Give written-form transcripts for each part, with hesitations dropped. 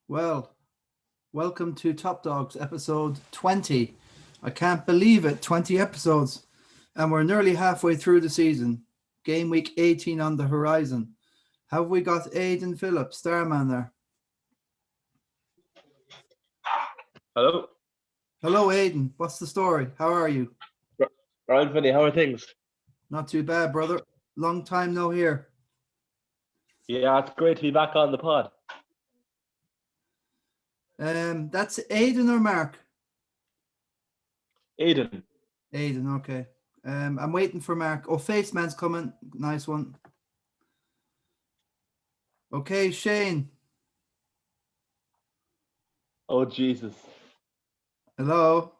Well, welcome to Top Dogs, episode 20. I can't believe it, 20 episodes. And we're nearly halfway through the season. Game week 18 on the horizon. Have we got Aidan Phillips, Starman there? Hello. Hello, Aidan. What's the story? How are you? Right, Vinny, how are things? Not too bad, brother. Long time no hear. Yeah, it's great to be back on the pod. That's Aidan or Mark? Aidan. Aidan, okay. I'm waiting for Mark. Oh, Face Man's coming. Nice one. Okay, Shane. Oh, Jesus. Hello.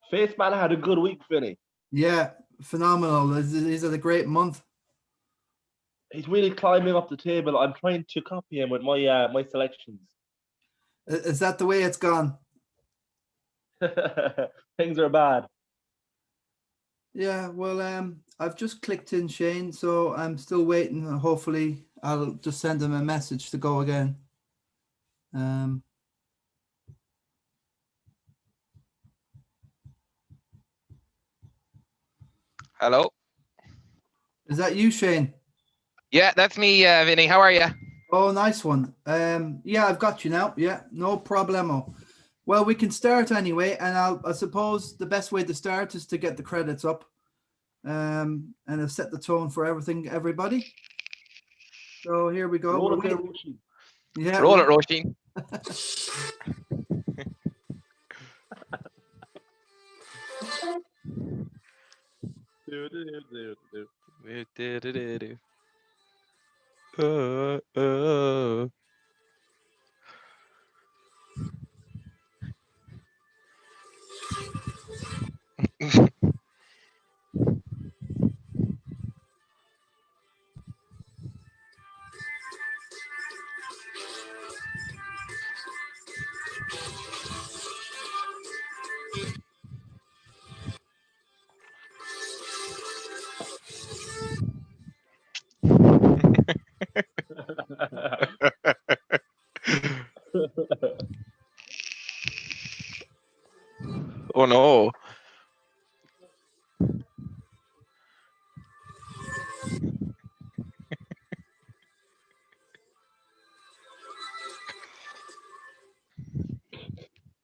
Face Man had a good week, Vinny. Yeah, phenomenal. He's had a great month. He's really climbing up the table. I'm trying to copy him with my my selections. Is that the way it's gone? Things are bad. Yeah, well, I've just clicked in Shane, so I'm still waiting. Hopefully, I'll just send him a message to go again. Hello. Is that you, Shane? Yeah, that's me, Vinny. How are you? Oh, nice one. Yeah, I've got you now. Yeah, no problemo. Well, we can start anyway, and I suppose the best way to start is to get the credits up, and I'll set the tone for everything, everybody. So here we go. Roll it there, Roisin. Yeah, Roll it, Roisin. Oh no.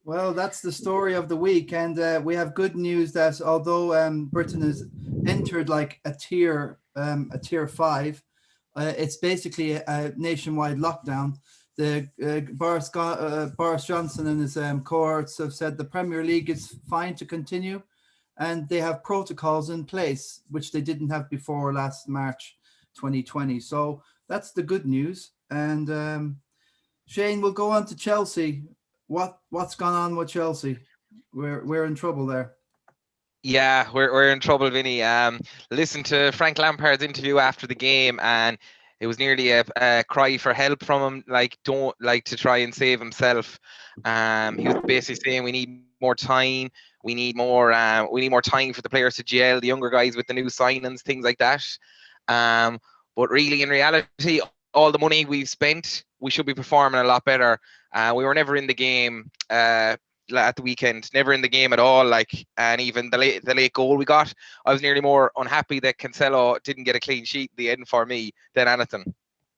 Well, that's the story of the week, and we have good news that although Britain has entered like a tier 5, it's basically a nationwide lockdown. The Boris Johnson and his cohorts have said the Premier League is fine to continue, and they have protocols in place which they didn't have before last March 2020. So that's the good news. And Shane, we'll go on to Chelsea. What's gone on with Chelsea? We're in trouble there. Yeah, we're in trouble, Vinny. Listen to Frank Lampard's interview after the game, and it was nearly a cry for help from him. To try and save himself. He was basically saying we need more time. We need more time for the players to gel, the younger guys with the new signings, things like that. But really, in reality, all the money we've spent, we should be performing a lot better. We were never in the game at the weekend, never in the game at all. And even the late goal we got, I was nearly more unhappy that Cancelo didn't get a clean sheet at the end for me than anything.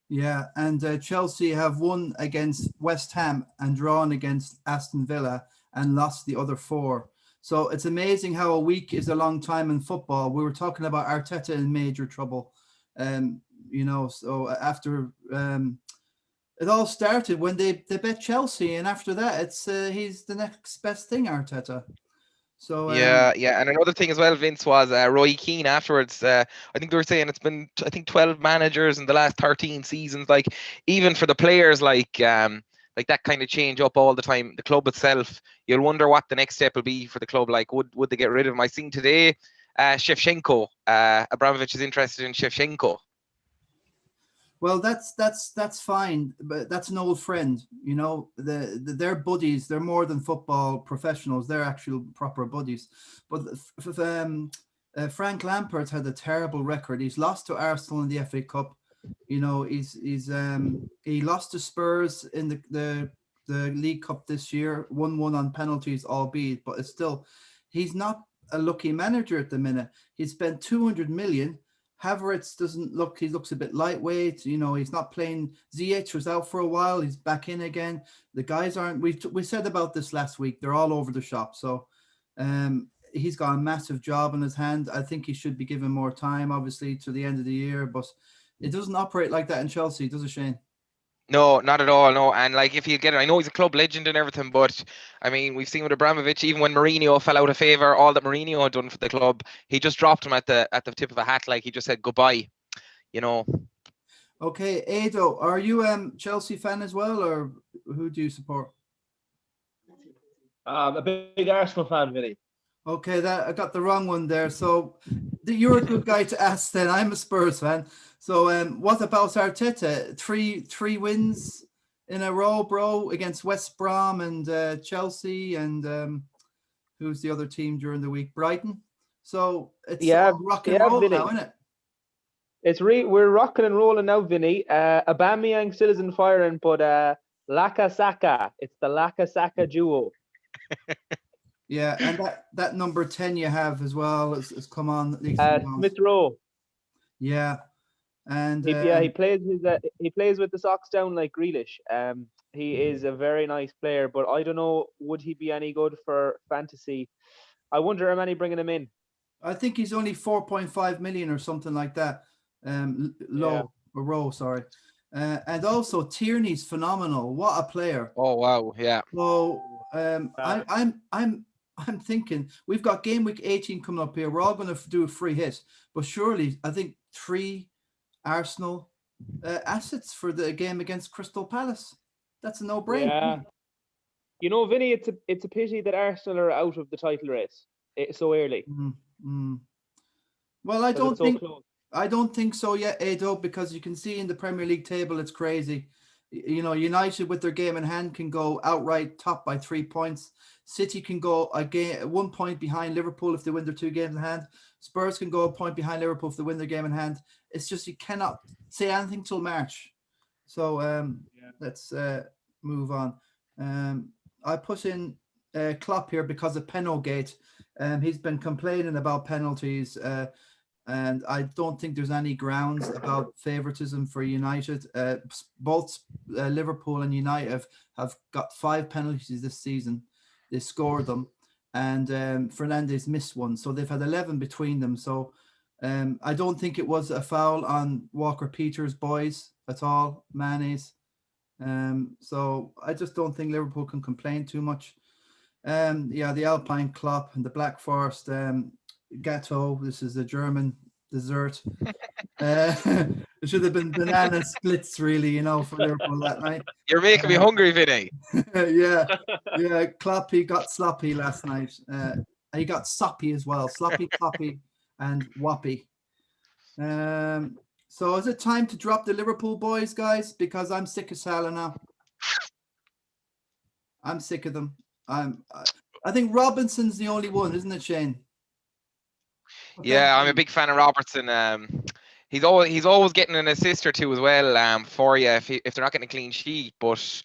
Yeah, and Chelsea have won against West Ham and drawn against Aston Villa and lost the other 4. So it's amazing how a week is a long time in football. We were talking about Arteta in major trouble. So after it all started when they bet Chelsea, and after that, it's he's the next best thing, Arteta. So yeah, and another thing as well, Vince, was Roy Keane afterwards. I think they were saying it's been 12 managers in the last 13 seasons. Like, even for the players, like that kind of change up all the time. The club itself, you'll wonder what the next step will be for the club. Like, would they get rid of him? I seen today, Shevchenko. Abramovich is interested in Shevchenko. Well, that's fine, but that's an old friend. You know, they're buddies. They're more than football professionals. They're actual proper buddies. But Frank Lampard's had a terrible record. He's lost to Arsenal in the FA Cup, You know, he lost to Spurs in the League Cup this year, 1-1 on penalties, albeit, but it's still, he's not a lucky manager at the minute. He spent 200 million. Havertz he looks a bit lightweight. You know, he's not playing. ZH was out for a while. He's back in again. The guys aren't, we said about this last week, they're all over the shop. So he's got a massive job in his hand. I think he should be given more time, obviously, to the end of the year, but it doesn't operate like that in Chelsea, does it, Shane? No, not at all. No, and like if you get it, I know he's a club legend and everything, but I mean, we've seen with Abramovich, even when Mourinho fell out of favour, all that Mourinho had done for the club, he just dropped him at the tip of a hat. Like he just said goodbye. You know. Okay, Ado, are you Chelsea fan as well, or who do you support? I'm a big Arsenal fan, Vinny. Okay, that I got the wrong one there. So you're a good guy to ask then. I'm a Spurs fan. So what about Arteta? Three wins in a row, bro, against West Brom and Chelsea and who's the other team during the week? Brighton. So it's all rock and roll Vinny. now, isn't it? We're rocking and rolling now, Vinny. Aubameyang still isn't firing, but Laka Saka. It's the Laka Saka duo. Yeah, and that number 10 you have as well has come on. Smith Rowe. Yeah, and he plays with the socks down like Grealish. He is a very nice player, but I don't know, would he be any good for fantasy? I wonder how many bringing him in. I think he's only 4.5 million or something like that. Row, sorry. And also Tierney's phenomenal. What a player! Oh wow, yeah. So I'm thinking we've got game week 18 coming up here. We're all going to do a free hit, but surely I think 3 Arsenal assets for the game against Crystal Palace. That's a no-brainer. Yeah. You know, Vinny, it's a pity that Arsenal are out of the title race so early. Well, I don't think so yet, Ado, because you can see in the Premier League table it's crazy. You know, United with their game in hand can go outright top by 3 points. City can go 1 point behind Liverpool if they win their 2 games in hand. Spurs can go a point behind Liverpool if they win their game in hand. It's just you cannot say anything till March. So let's move on. I put in Klopp here because of Penalgate. He's been complaining about penalties, and I don't think there's any grounds about favoritism for United. Both Liverpool and United have got 5 penalties this season. They scored them, and Fernandes missed one. So they've had 11 between them. So I don't think it was a foul on Walker-Peters' boys at all, Mane's. So I just don't think Liverpool can complain too much. The Alpine Klopp and the Black Forest Gatto. This is a German dessert. It should have been banana splits, really, you know, for Liverpool that night. You're making me hungry, Vinny. yeah. Klopp, he got sloppy last night. He got soppy as well. Sloppy, cloppy, and whoppy. So is it time to drop the Liverpool boys, guys? Because I'm sick of Salah now. I'm sick of them. I think Robinson's the only one, isn't it, Shane? Yeah, I'm a big fan of Robertson. He's always getting an assist or two as well for you if they're not getting a clean sheet. But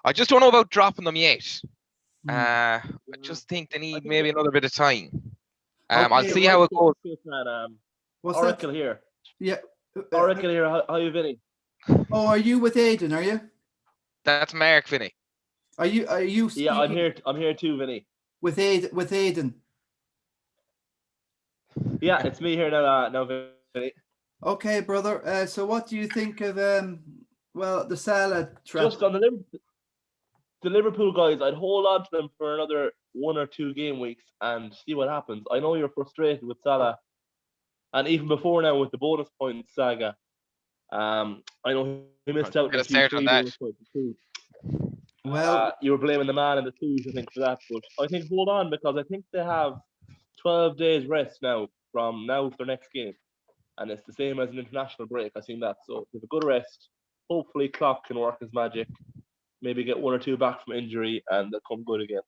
I just don't know about dropping them yet. I just think they need maybe another bit of time. I'll see how it goes. Oracle here. Yeah. Oracle here. How are you, Vinny? Oh, are you with Aidan? Are you? That's Mark, Vinny. Are you? Yeah, I'm here. I'm here too, Vinny. With Aidan. Yeah, it's me here now, Vinny. Okay, brother. So what do you think of the Salah trap? Just on the Liverpool guys, I'd hold on to them for another 1 or 2 game weeks and see what happens. I know you're frustrated with Salah, and even before now with the bonus points saga. I know he missed out on the Q3. Well, you were blaming the man in the twos, I think, for that. But I think hold on, because I think they have 12 days rest now from now to their next game. And it's the same as an international break. I've seen that. So if a good rest, hopefully Klopp can work his magic, maybe get 1 or 2 back from injury, and they'll come good again.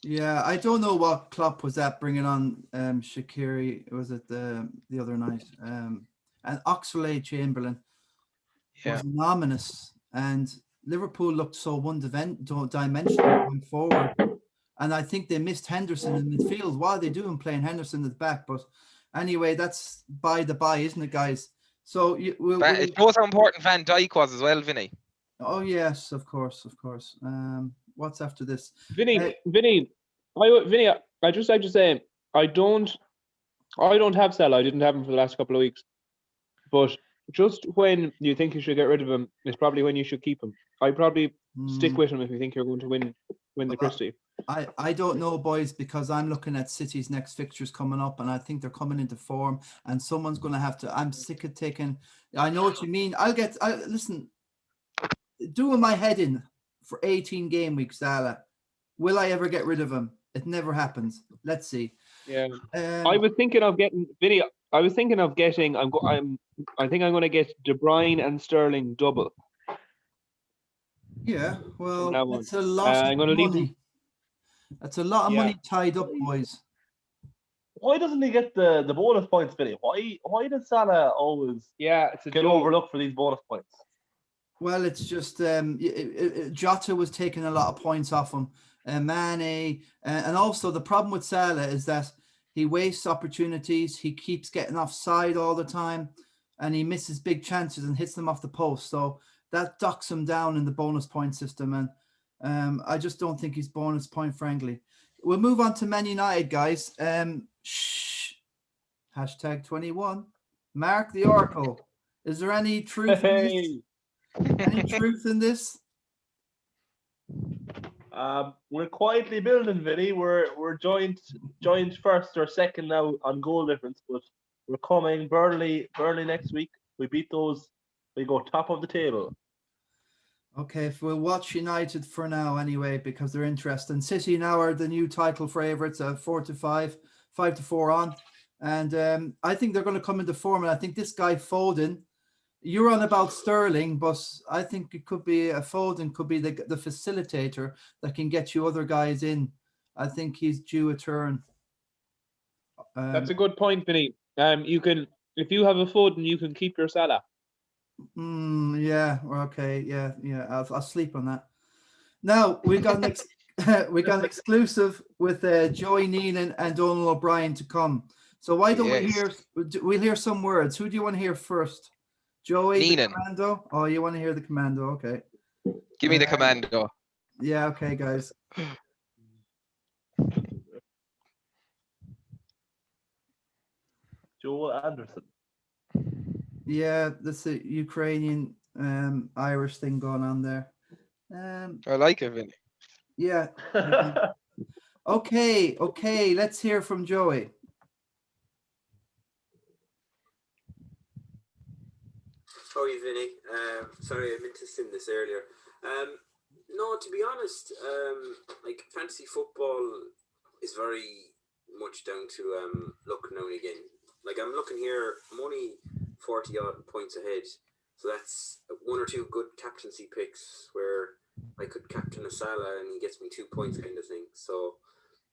Yeah, I don't know what Klopp was at bringing on Shaqiri. Was it the other night? and Oxlade-Chamberlain Yeah. was ominous, and Liverpool looked so one-dimensional going forward. And I think they missed Henderson in midfield. What are they doing playing Henderson at the back? But anyway, that's by the by, isn't it, guys? So It shows how important Van Dijk was as well, Vinny. Oh yes, of course. What's after this? Vinny, I just like to say I don't have Salah. I didn't have him for the last couple of weeks. But just when you think you should get rid of him is probably when you should keep him. I'd probably stick with him if you think you're going to win the Christie. I don't know, boys, because I'm looking at City's next fixtures coming up, and I think they're coming into form, and someone's going to have to. I'm sick of taking. I know what you mean. Listen. Doing my head in for 18 game weeks, Salah. Will I ever get rid of him? It never happens. Let's see. Yeah. I was thinking of getting video. I think I'm going to get De Bruyne and Sterling double. Yeah, well, that's a lot of money. That's a lot of money tied up, boys. Why doesn't he get the bonus points, Vinny? Why does Salah always get overlooked for these bonus points? Well, it's just Jota was taking a lot of points off him, Mane, and also the problem with Salah is that he wastes opportunities. He keeps getting offside all the time, and he misses big chances and hits them off the post. So that docks him down in the bonus point system, and I just don't think he's bonus point friendly. We'll move on to Man United, guys. #21. Mark the Oracle. Is there any truth in this? Any truth in this? We're quietly building, Vinny. We're joined first or second now on goal difference, but we're coming. Burnley next week. We beat those. We go top of the table. Okay, if we'll watch United for now anyway, because they're interesting. City now are the new title favourites, 4-5, 5-4 on, and I think they're going to come into form. And I think this guy Foden. You're on about Sterling, but I think it could be Foden could be the facilitator that can get you other guys in. I think he's due a turn. That's a good point, Vinny. You can, if you have a Foden, you can keep your Salah. Yeah. Okay. Yeah. I'll sleep on that. Now we got an exclusive with Joey Neenan and Donall O'Brien to come. So why don't we'll hear some words. Who do you want to hear first? Joey, Neenan. The Commando? Oh, you want to hear the Commando? Okay. Give me the Commando. Yeah, okay, guys. Joel Anderson. Yeah, that's a Ukrainian Irish thing going on there. I like it, Vinny. Yeah. Okay, let's hear from Joey. Sorry, Vinny. Sorry, I meant to send this earlier. No, to be honest, like fantasy football is very much down to luck now and again. Like I'm looking here, I'm only 40 odd points ahead, so that's one or two good captaincy picks where I could captain a Salah and he gets me 2 points kind of thing. So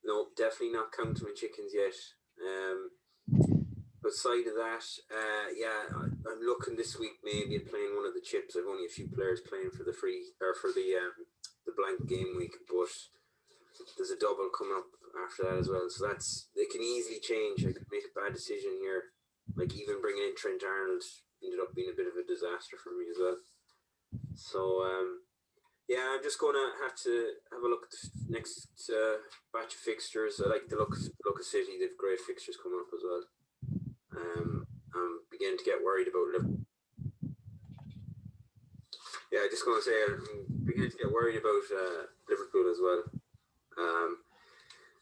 no, definitely not counting my chickens yet. Aside of that, I'm looking this week maybe at playing one of the chips. I've only a few players playing for the free or for the blank game week, but there's a double coming up after that as well. So it can easily change. I could make a bad decision here. Like even bringing in Trent Arnold ended up being a bit of a disaster for me as well. So I'm just gonna have to have a look at the next batch of fixtures. I like the look of City. They've great fixtures coming up as well. I'm beginning to get worried about Liverpool. Yeah, I'm just going to say I'm beginning to get worried about Liverpool as well.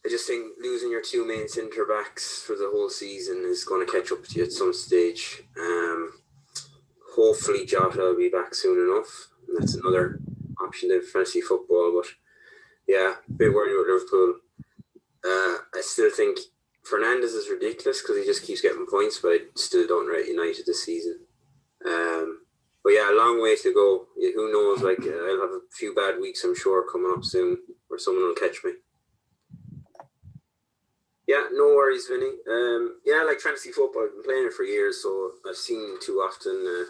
I just think losing your two main centre backs for the whole season is going to catch up to you at some stage. Hopefully Jota will be back soon enough, and that's another option in fantasy football. But yeah, a bit worried about Liverpool. I still think Fernandes is ridiculous because he just keeps getting points, but I still don't rate United this season. But yeah, a long way to go. Who knows? Like I'll have a few bad weeks, I'm sure, coming up soon, where someone will catch me. Yeah, no worries, Vinny. Yeah, like fantasy football, I've been playing it for years, so I've seen too often a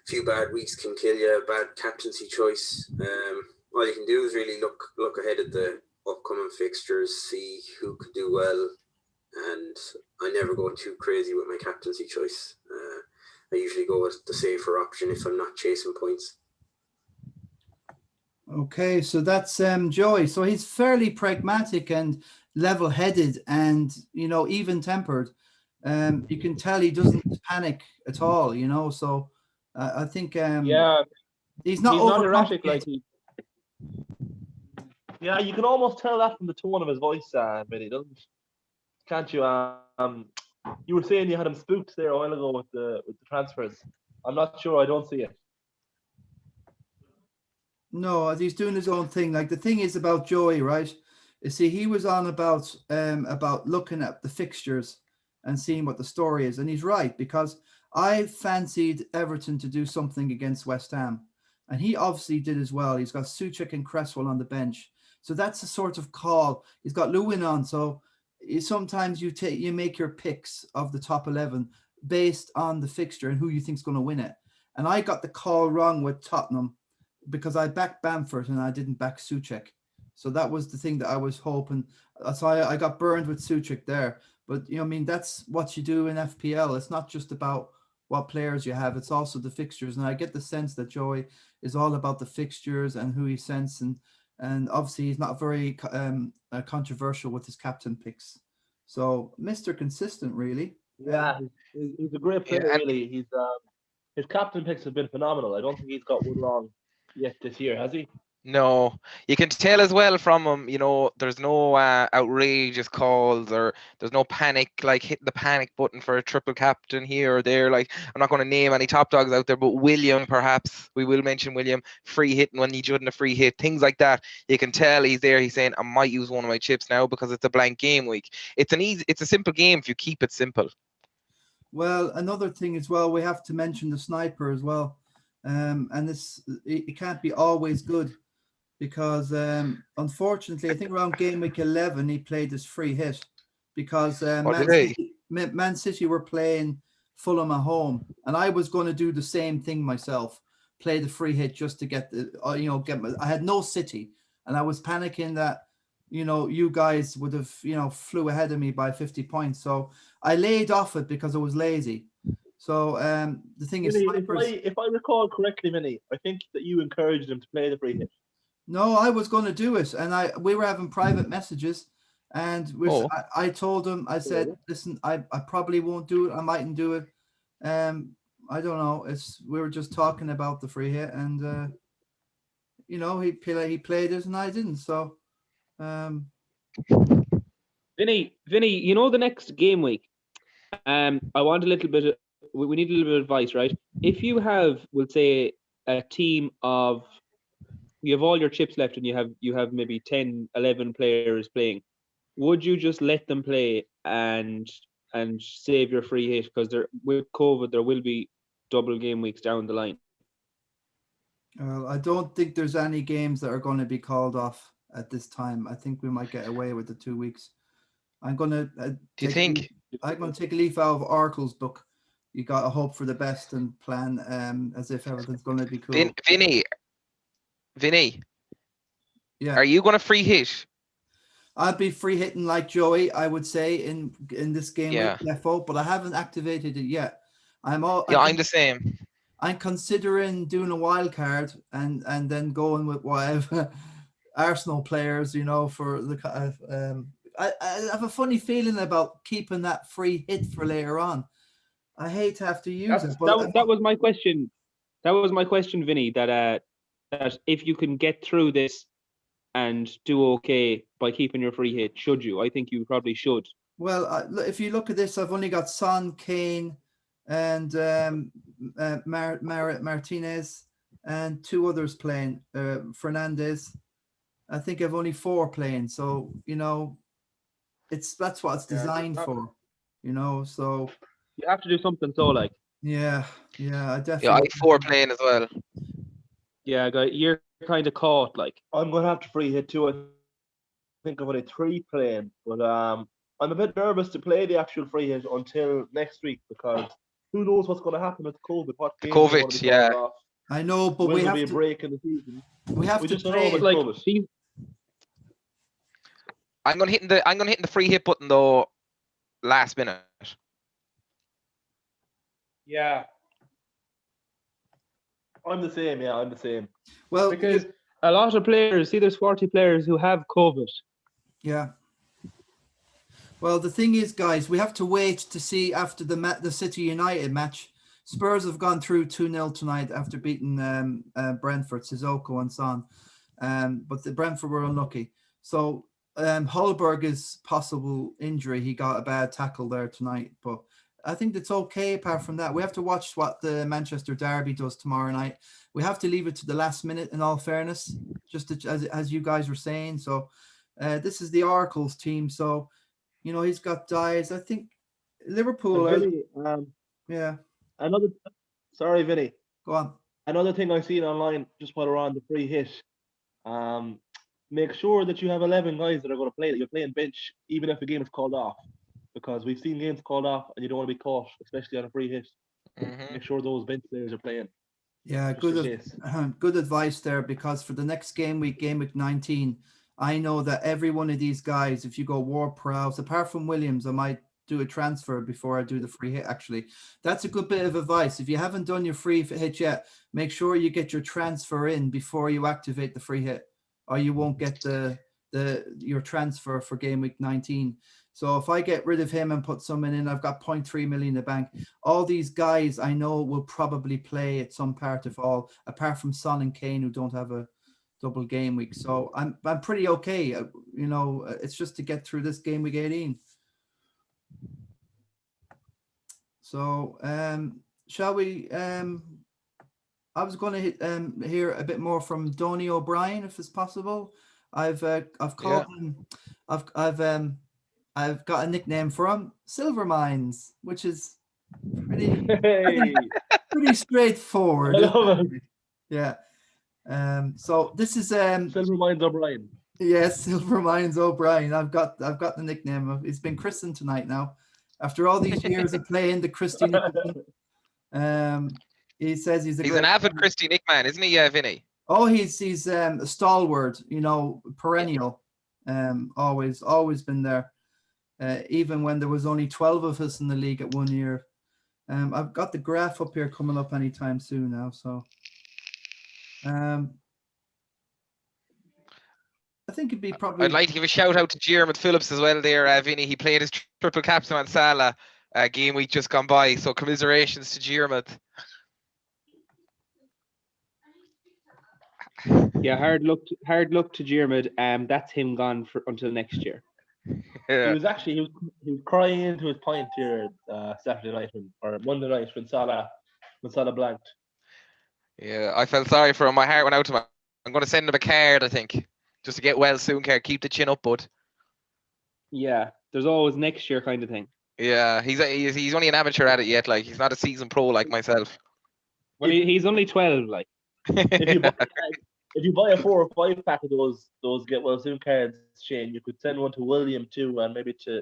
few bad weeks can kill you, bad captaincy choice. All you can do is really look ahead at the upcoming fixtures, see who could do well, and I never go too crazy with my captaincy choice. I usually go with the safer option if I'm not chasing points. Okay, so that's Joey. So he's fairly pragmatic and level-headed and, even-tempered. You can tell he doesn't panic at all, so I think he's not erratic like he. Yeah, you can almost tell that from the tone of his voice, Vinny, can't you? You were saying you had him spooked there a while ago with the transfers. I'm not sure. I don't see it. No, he's doing his own thing. Like the thing is about Joey, right? You see, he was on about looking at the fixtures and seeing what the story is, and he's right, because I fancied Everton to do something against West Ham, and he obviously did as well. He's got Souček and Cresswell on the bench, so that's a sort of call. He's got Lewin on, so sometimes you make your picks of the top 11 based on the fixture and who you think's going to win it. And I got the call wrong with Tottenham, because I backed Bamford and I didn't back Souček. So that was the thing that I was hoping. So I got burned with Souček there. But, that's what you do in FPL. It's not just about what players you have. It's also the fixtures. And I get the sense that Joey is all about the fixtures and who he sends. And obviously he's not very controversial with his captain picks. So Mr. Consistent, really. Yeah, he's a great player, really. His captain picks have been phenomenal. I don't think he's got one wrong yet this year, has he? No, you can tell as well from him, there's no outrageous calls, or there's no panic, like hitting the panic button for a triple captain here or there. Like, I'm not going to name any top dogs out there, but William, perhaps, we will mention William, free hitting when he shouldn't have free hit, things like that. You can tell he's there. He's saying, I might use one of my chips now because it's a blank game week. It's a simple game if you keep it simple. Well, another thing as well, we have to mention the sniper as well. And it can't be always good, because unfortunately, I think around game week 11, he played this free hit, because Man City were playing Fulham at home, and I was going to do the same thing myself, play the free hit just to get I had no City, and I was panicking that, you guys would have, flew ahead of me by 50 points. So I laid off it because I was lazy. So the thing is, if I recall correctly, Vinny, I think that you encouraged him to play the free hit. No, I was going to do it, and we were having private messages, and I told him, I said, listen, I probably won't do it. I mightn't do it. I don't know. We were just talking about the free hit, and he played it and I didn't. So, Vinny, the next game week, I want a little bit. We need a little bit of advice, right? If you have, we'll say, a team of, you have all your chips left and you have maybe 10, 11 players playing, would you just let them play and save your free hit? Because with COVID, there will be double game weeks down the line. I don't think there's any games that are going to be called off at this time. I think we might get away with the 2 weeks. I'm going to take a leaf out of Oracle's book. You got to hope for the best and plan as if everything's going to be cool. Vinny, yeah. Are you going to free hit? I'd be free hitting like Joey, I would say, in this game with FO, but I haven't activated it yet. I'm the same. I'm considering doing a wild card and then going with whatever Arsenal players, for the. I have a funny feeling about keeping that free hit for later on. I hate to have to use it. But that was my question. That was my question, Vinny. That if you can get through this and do okay by keeping your free hit, should you? I think you probably should. Well, if you look at this, I've only got Son, Kane, and Martinez, and 2 others playing. Fernandez. I think I've only 4 playing. So that's what it's designed for. So you have to do something. So like. Yeah, I definitely. Yeah, I have 4 playing as well. Yeah, you're kind of caught. Like, I'm gonna have to free hit too. I think I've only 3 playing, but I'm a bit nervous to play the actual free hit until next week because who knows what's going to happen with COVID? What games are going to be called off? I know, but Will we there have be a to break in the season? we have to just don't play know it. about Like, COVID. I'm gonna hit the free hit button though last minute. Yeah, I'm the same. Yeah, I'm the same. Well, because a lot of players, see, there's 40 players who have COVID. yeah. Well, the thing is, guys, we have to wait to see after the City United match. Spurs have gone through 2-0 tonight after beating Brentford, Sissoko and Son. But the Brentford were unlucky. So Hallberg's possible injury, he got a bad tackle there tonight. But I think it's okay apart from that. We have to watch what the Manchester Derby does tomorrow night. We have to leave it to the last minute, in all fairness, just to, as you guys were saying. So this is the Oracle's team. So, you know, he's got Dyes. I think Liverpool. Vinny, Yeah. Sorry, Vinny. Go on. Another thing I've seen online, just while we're on the free hit, make sure that you have 11 guys that are going to play, that you're playing bench, even if the game is called off. Because we've seen games called off and you don't want to be caught, especially on a free hit. Mm-hmm. Make sure those bench players are playing. Yeah, good advice there, because for the next game week 19, I know that every one of these guys, if you go Ward-Prowse, apart from Williams, I might do a transfer before I do the free hit, actually. That's a good bit of advice. If you haven't done your free hit yet, make sure you get your transfer in before you activate the free hit, or you won't get your transfer for game week 19. So if I get rid of him and put someone in, I've got 0.3 million in the bank. All these guys I know will probably play at some part of all, apart from Son and Kane, who don't have a double game week. So I'm pretty okay. You know, it's just to get through this game week 18. So shall we? I was going to hear a bit more from Donall O'Brien, if it's possible. I've called him. I've got a nickname for him, Silvermines, which is pretty straightforward. I love it. Yeah. So this is Silvermines O'Brien. Yes, Silvermines O'Brien. I've got the nickname. He's been christened tonight now, after all these years of playing the Christy Nicholson. He says he's an avid Christy Nick man, isn't he, Vinny? Oh, he's a stalwart, you know, perennial. Always been there. Even when there was only 12 of us in the league at one year. I've got the graph up here coming up anytime soon now. So I think it'd be probably. I'd like to give a shout out to Jeremy Phillips as well there, Vinny. He played his triple captain on Salah game week just gone by. So commiserations to Jeremy. Yeah, hard luck to Jeremy. That's him gone until next year. Yeah. He was crying into his pint here Saturday night or Monday night when Salah blanked. Yeah, I felt sorry for him. My heart went out to him. I'm going to send him a card, I think, just to get well soon. Card, keep the chin up, bud. Yeah, there's always next year kind of thing. Yeah, he's only an amateur at it yet. Like, he's not a seasoned pro like myself. Well, he's only 12. Like, if you buy a 4 or 5 pack of those get well soon cards, Shane, you could send one to William too, and maybe to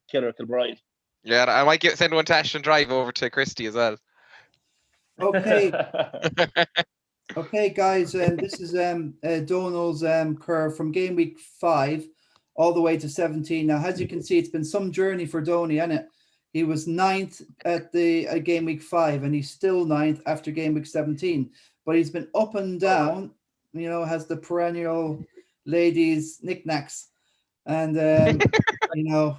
Killer Kilbride. Yeah, I might send one to Ashton Drive over to Christy as well. Okay. Okay, guys. This is Donald's curve from game week 5 all the way to 17. Now, as you can see, it's been some journey for Donny, hasn't it? He was 9th at the game week 5, and he's still 9th after game week 17. But he's been up and down. You know, has the perennial ladies knickknacks, and you know,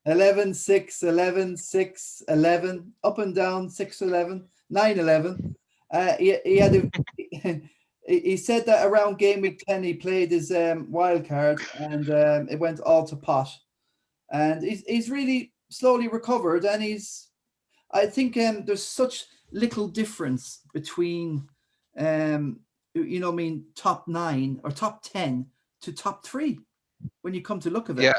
11, 6, 11, 6, 11, up and down, 6, 11, 9, 11. He said that around game week 10 he played his wild card, and it went all to pot, and he's really slowly recovered, and I think there's such little difference between you know, I mean, top 9 or top 10 to top 3 when you come to look of it.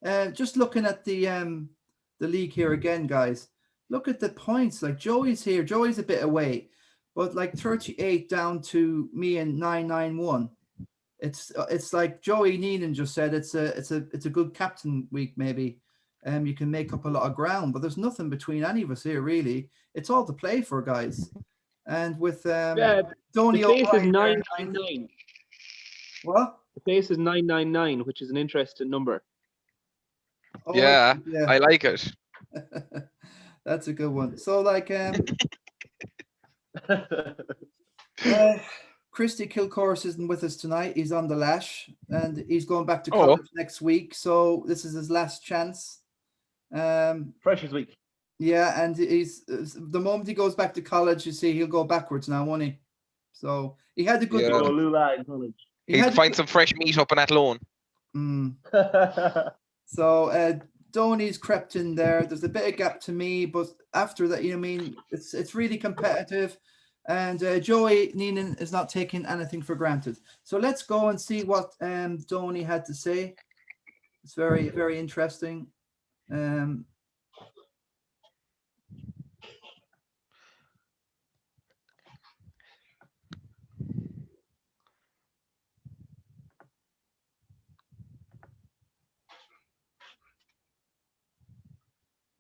Yeah. Just looking at the league here again, guys. Look at the points. Like Joey's here. Joey's a bit away, but like 38 down to me and 991. it's like Joey Neenan just said. It's a good captain week maybe. You can make up a lot of ground, but there's nothing between any of us here really. It's all to play for, guys. And with The Donall face is O'Brien there, 999. what? The face is 999, which is an interesting number. Oh, Yeah, yeah. I like it. That's a good one. So like Christy Kilcourse isn't with us tonight. He's on the lash and he's going back to college next week. So this is his last chance. Freshers week. Yeah, and he's the moment he goes back to college, you see he'll go backwards now, won't he? So he had a good Yeah. Go run. Lula in college. He'd find some fresh meat up in that loan. So Donny's crept in there. There's a bit of gap to me, but after that, you know, I mean, it's really competitive. And Joey Neenan is not taking anything for granted. So let's go and see what Donny had to say. It's very, very interesting.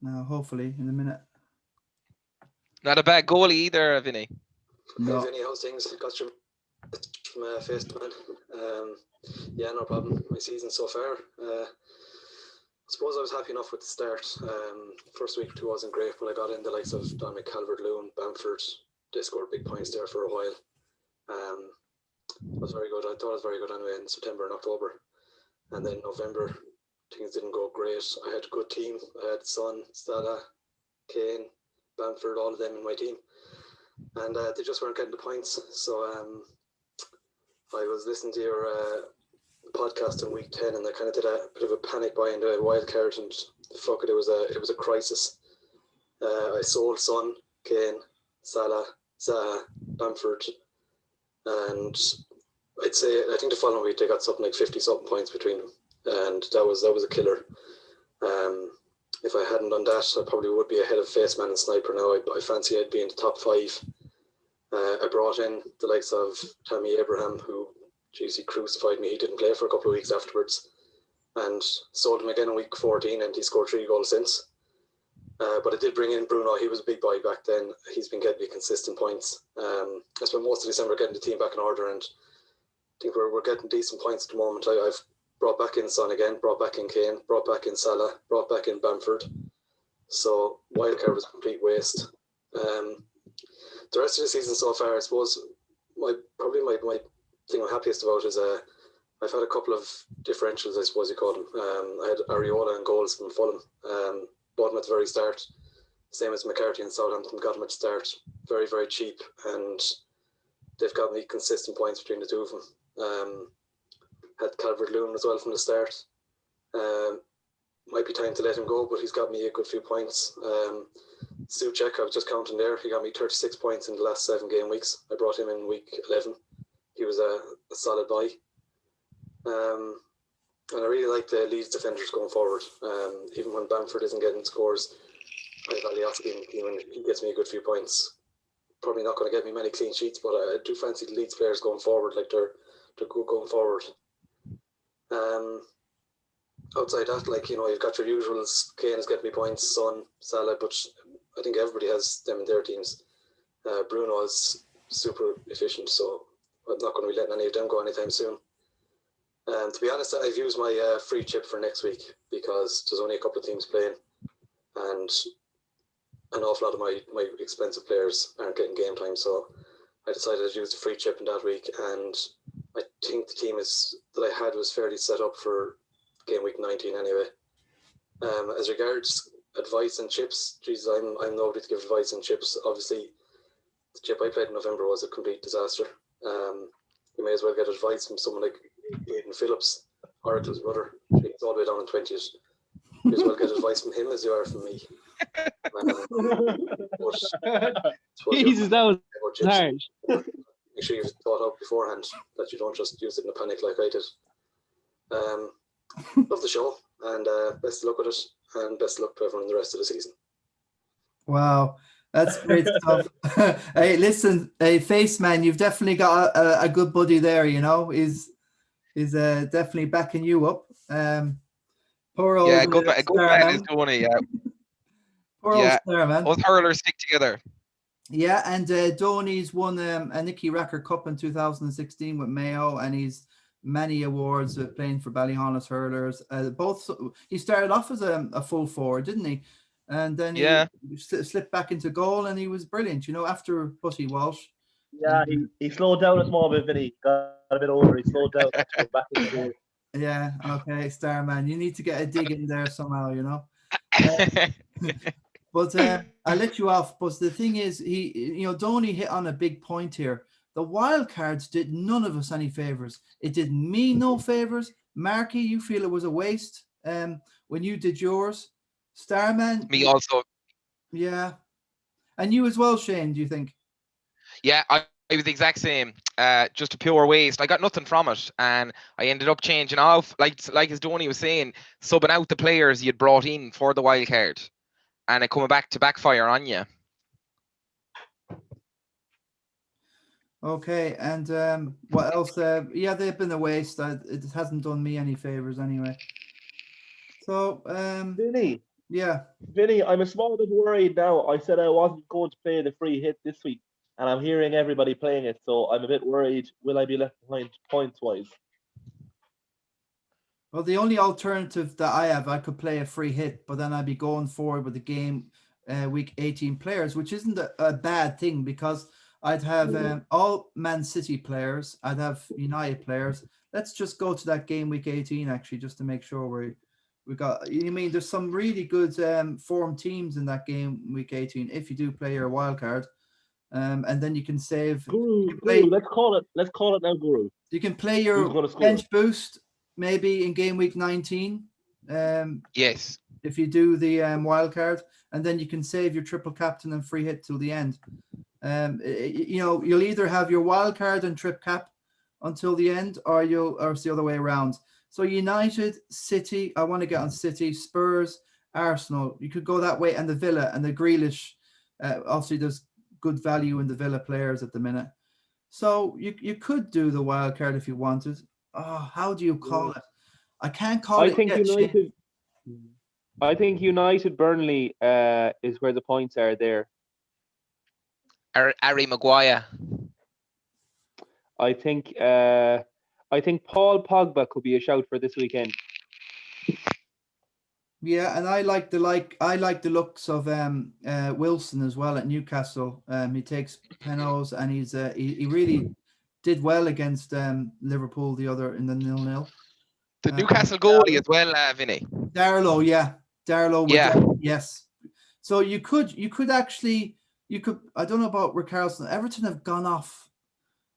Now, hopefully, in a minute. Not a bad goalie either, Vinny. No. Hey Vinny, how's things? Got your from face, man. Yeah, no problem. My season so far. I suppose I was happy enough with the start. First week or two wasn't great, but I got in the likes of Don McCalvert-Lewin, Bamford. They scored big points there for a while. It was very good. I thought it was very good anyway in September and October. And then November, things didn't go great. I had a good team. I had Son, Stella, Kane, Bamford, all of them in my team. And they just weren't getting the points. So I was listening to your podcast in week 10 and I kind of did a bit of a panic buy into a wild card and fuck it, it was a crisis. I sold Son, Kane, Salah, Zaha, Bamford, and I think the following week they got something like 50 something points between them, and that was a killer. If I hadn't done that, I probably would be ahead of Faceman and Sniper now. I fancy I'd be in the top 5. I brought in the likes of Tammy Abraham, who, geez, he crucified me. He didn't play for a couple of weeks afterwards, and sold him again in week 14, and he scored 3 goals since. But I did bring in Bruno. He was a big boy back then. He's been getting me consistent points. I spent most of December getting the team back in order, and I think we're getting decent points at the moment. I've brought back in Son again, brought back in Kane, brought back in Salah, brought back in Bamford. So wildcard was a complete waste. The rest of the season so far, I suppose, my thing I'm happiest about is I've had a couple of differentials, I suppose you call them. I had Areola and goals from Fulham. Bought them at the very start. Same as McCarthy and Southampton, got them at the start. Very, very cheap, and they've got me consistent points between the two of them. Had Calvert-Lewin as well from the start. Might be time to let him go, but he's got me a good few points. Suchek, I was just counting there. He got me 36 points in the last 7 game weeks. I brought him in week 11. He was a solid buy. And I really like the Leeds defenders going forward. Even when Bamford isn't getting scores, I have Alioski in the team and he gets me a good few points. Probably not going to get me many clean sheets, but I do fancy the Leeds players going forward, like they're good going forward. Outside that, like, you know, you've got your usuals. Kane is getting me points, Son, Salah, but I think everybody has them in their teams. Bruno is super efficient, so I'm not going to be letting any of them go anytime soon. To be honest, I've used my free chip for next week because there's only a couple of teams playing, and an awful lot of my expensive players aren't getting game time. So I decided to use the free chip in that week, and I think the team that I had was fairly set up for game week 19 anyway. As regards advice and chips, Jesus, I'm nobody to give advice and chips. Obviously, the chip I played in November was a complete disaster. You may as well get advice from someone like Aidan Phillips, Oracle's brother. He's all the way down in 20s. You as well get advice from him as you are from me. Jesus, that was harsh. Make sure you've thought out beforehand that you don't just use it in a panic like I did. Love the show, and best of luck with it, and best of luck to everyone in the rest of the season. Wow, that's great stuff. Hey, listen, hey, Face Man, you've definitely got a good buddy there. You know, is definitely backing you up. Poor old Yeah, good man is Starman. Donny. Yeah, Poor old yeah. Starman. Both hurlers stick together. Yeah, and Donny's won a Nicky Racker Cup in 2016 with Mayo, and he's many awards playing for Ballyhaunis hurlers. He started off as a full forward, didn't he? And then he slipped back into goal, and he was brilliant. You know, after Buddy Walsh. Yeah, he slowed down a small bit, Vinny. Got a bit older. He slowed down to go back into goal. Yeah, okay, Starman. You need to get a dig in there somehow, you know. But I let you off. But the thing is, Donny hit on a big point here. The wildcards did none of us any favors. It did me no favors. Marky, you feel it was a waste when you did yours. Starman. Me also. Yeah. And you as well, Shane, do you think? Yeah, I was the exact same. Just a pure waste. I got nothing from it, and I ended up changing off, like as Donny was saying, subbing out the players you'd brought in for the wild card, and it coming back to backfire on you. Okay, and what else? Yeah, they've been a waste. It hasn't done me any favors anyway. So, Vinny. Yeah. Vinny, I'm a small bit worried now. I said I wasn't going to play the free hit this week, and I'm hearing everybody playing it, so I'm a bit worried. Will I be left behind points-wise? Well, the only alternative that I have, I could play a free hit, but then I'd be going forward with the game week 18 players, which isn't a bad thing because I'd have all Man City players. I'd have United players. Let's just go to that game week 18, actually, just to make sure we got. You mean there's some really good form teams in that game week 18 if you do play your wild card, and then you can save. Guru, let's call it now, Guru. You can play your bench boost maybe in game week 19. Yes. If you do the wild card, and then you can save your triple captain and free hit till the end. You'll either have your wild card and trip cap until the end, or it's the other way around. So United, City, I want to get on City, Spurs, Arsenal. You could go that way, and the Villa and the Grealish. Obviously, there's good value in the Villa players at the minute. So you could do the wild card if you wanted. Oh, how do you call it? I can't call it. I think United Burnley is where the points are there. Harry Maguire. I think Paul Pogba could be a shout for this weekend. Yeah, and I like the looks of Wilson as well at Newcastle. He takes penalties, and he really did well against Liverpool in the 0-0. The Newcastle goalie as well, Vinny. Darlow, yeah. Darlow. Yeah. Yes. So you could actually. I don't know about Richarlison. Everton have gone off.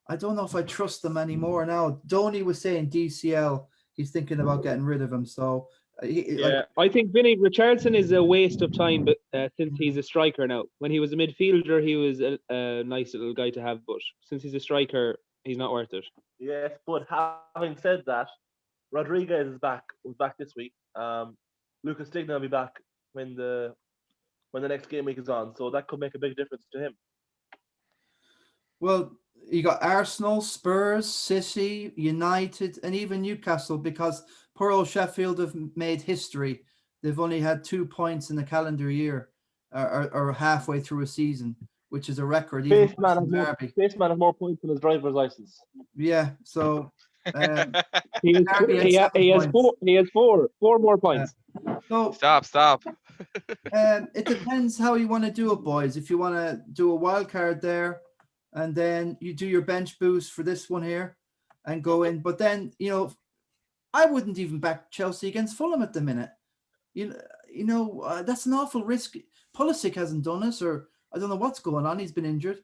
I don't know if I trust them anymore now. Donny was saying DCL. He's thinking about getting rid of him. So I think Vinny Richarlison is a waste of time, but since he's a striker now. When he was a midfielder, he was a nice little guy to have, but since he's a striker, he's not worth it. Yes, but having said that, Rodriguez was back this week. Lucas Digne will be back when the next game week is on, so that could make a big difference to him. Well, you got Arsenal, Spurs, City, United, and even Newcastle, because poor old Sheffield have made history. They've only had 2 points in the calendar year, or halfway through a season, which is a record. Spaceman has more points than his driver's license. Yeah, so he has four more points. So Stop. It depends how you want to do it, boys. If you want to do a wild card there, and then you do your bench boost for this one here and go in. But then, I wouldn't even back Chelsea against Fulham at the minute. That's an awful risk. Pulisic hasn't done it, or I don't know what's going on. He's been injured.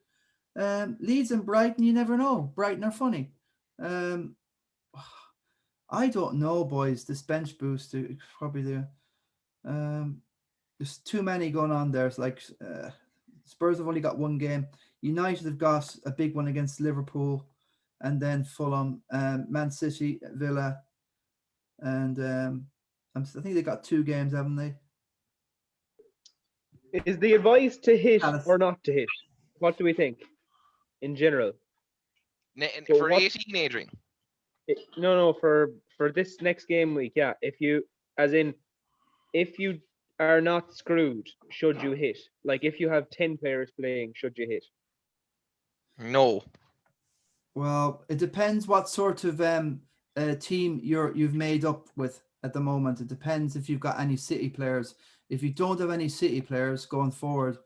Leeds and Brighton, you never know. Brighton are funny. I don't know, boys. This bench boost is probably there's too many going on there. It's like Spurs have only got one game. United have got a big one against Liverpool, and then Fulham, Man City, Villa, and I think they got 2 games, haven't they? Is the advice to hit or not to hit? What do we think in general? For 18, Adrian? No, for this next game week, yeah. If you are not screwed, should you hit? Like if you have 10 players playing, should you hit? No. Well, it depends what sort of team you've made up with at the moment. It depends if you've got any City players. If you don't have any City players going forward,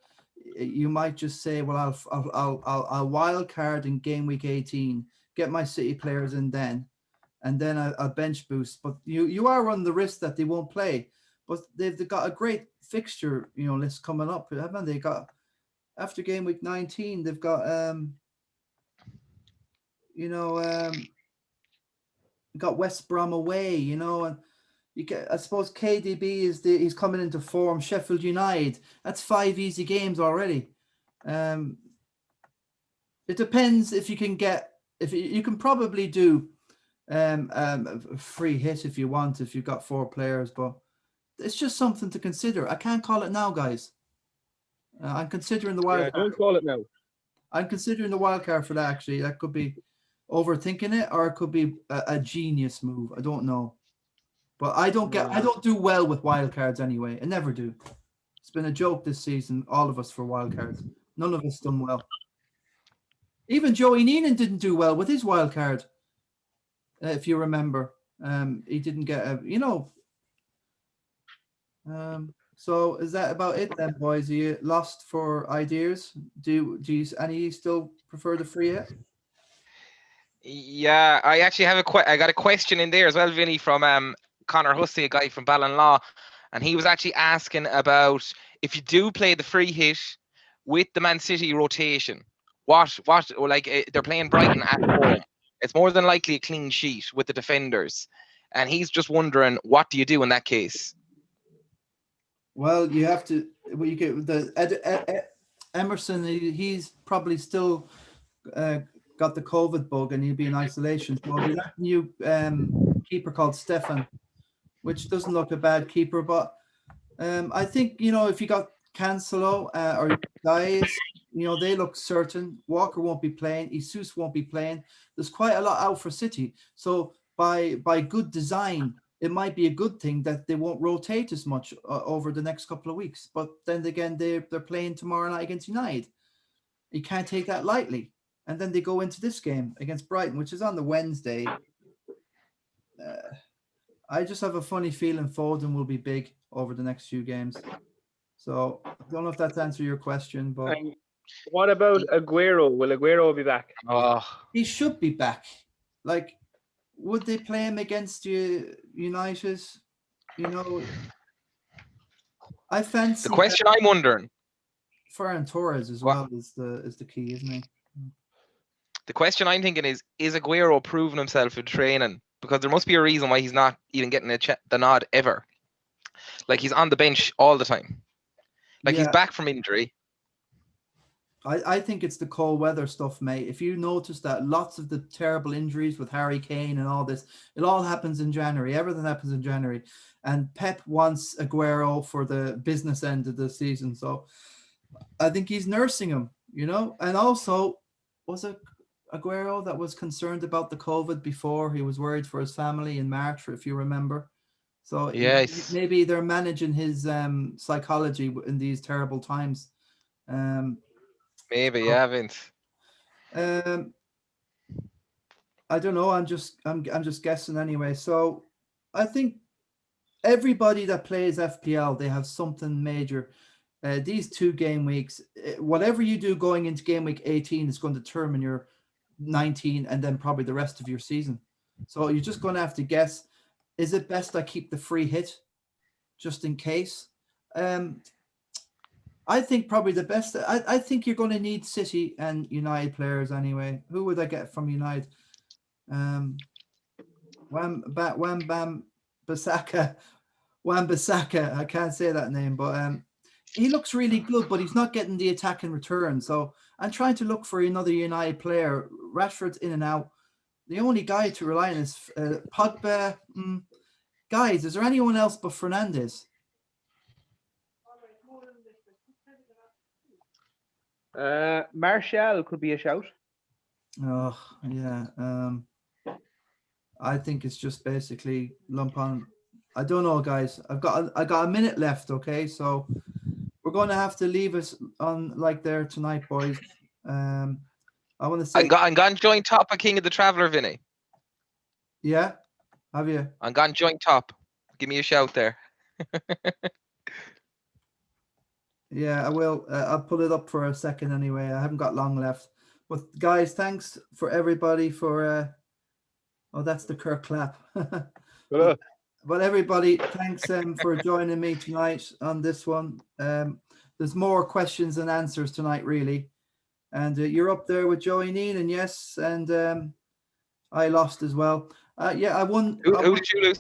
you might just say, "Well, I'll wild card in game week 18, get my City players in then, and then I'll bench boost." But you are running the risk that they won't play. But they've got a great fixture, list coming up, haven't they? Got after game week 19, they've got got West Brom away, and you get, I suppose KDB he's coming into form. Sheffield United, that's 5 easy games already. It depends if you can you can probably do a free hit if you want, if you've got 4 players, but it's just something to consider. I can't call it now, guys. I'm considering the wild card. Don't call it now. I'm considering the wild card for that, actually. That could be overthinking it, or it could be a genius move. I don't know. But I don't do well with wild cards anyway. I never do. It's been a joke this season, all of us, for wild cards. None of us done well. Even Joey Neenan didn't do well with his wild card. If you remember, he didn't get so is that about it then, boys? Are you lost for ideas? Do any of you still prefer the free hit? Yeah, I actually have I got a question in there as well, Vinny, from Connor Hussey, a guy from Ballyhaunis, and he was actually asking about if you do play the free hit with the Man City rotation, what they're playing Brighton at home. It's more than likely a clean sheet with the defenders, and he's just wondering, what do you do in that case? Well, you have to. Well, you get the Emerson. He's probably still got the COVID bug, and he'll be in isolation. So there's that new keeper called Stefan, which doesn't look a bad keeper. But I think if you got Cancelo or Dias, they look certain. Walker won't be playing. Jesus won't be playing. There's quite a lot out for City. So by good design, it might be a good thing that they won't rotate as much over the next couple of weeks. But then again, they're playing tomorrow night against United. You can't take that lightly. And then they go into this game against Brighton, which is on the Wednesday. I just have a funny feeling Foden will be big over the next few games. So I don't know if that's answered your question, but what about Aguero? Will Aguero be back? Oh, he should be back. Like, would they play him against United? I fancy the question I'm wondering. Ferran Torres as well is the key, isn't he? The question I'm thinking is Aguero proving himself in training? Because there must be a reason why he's not even getting the nod ever. Like, he's on the bench all the time. Like, he's back from injury. I think it's the cold weather stuff, mate. If you notice that lots of the terrible injuries with Harry Kane and all this, it all happens in January. Everything happens in January. And Pep wants Aguero for the business end of the season. So I think he's nursing him, And also, was it Aguero that was concerned about the COVID before? He was worried for his family in March, if you remember. So yes, maybe they're managing his psychology in these terrible times. Maybe, yeah, Vince. I don't know. I'm just guessing anyway. So I think everybody that plays FPL, they have something major. These 2 game weeks, whatever you do going into game week 18 is going to determine your 19 and then probably the rest of your season. So you're just going to have to guess, is it best I keep the free hit just in case? I think probably the best. I think you're going to need City and United players anyway. Who would I get from United? Wan-Bissaka. I can't say that name, but he looks really good, but he's not getting the attack in return. So I'm trying to look for another United player. Rashford's in and out. The only guy to rely on is Pogba. Guys, is there anyone else but Fernandes? Martial could be a shout. Oh, yeah. I think it's just basically lump on. I don't know, guys. I got a minute left. Okay, so we're going to have to leave us on like there tonight, boys. I want to say, I'm gone joint top of King of the Traveller, Vinny. yeah, have you? I'm gone joint top. Give me a shout there. Yeah, I will. I'll pull it up for a second anyway. I haven't got long left. But guys, thanks for everybody for. Oh, that's the Kirk clap. But everybody, thanks for joining me tonight on this one. There's more questions and answers tonight, really. And you're up there with Joey Neenan, yes. And I lost as well. Yeah, I won. Who did you lose?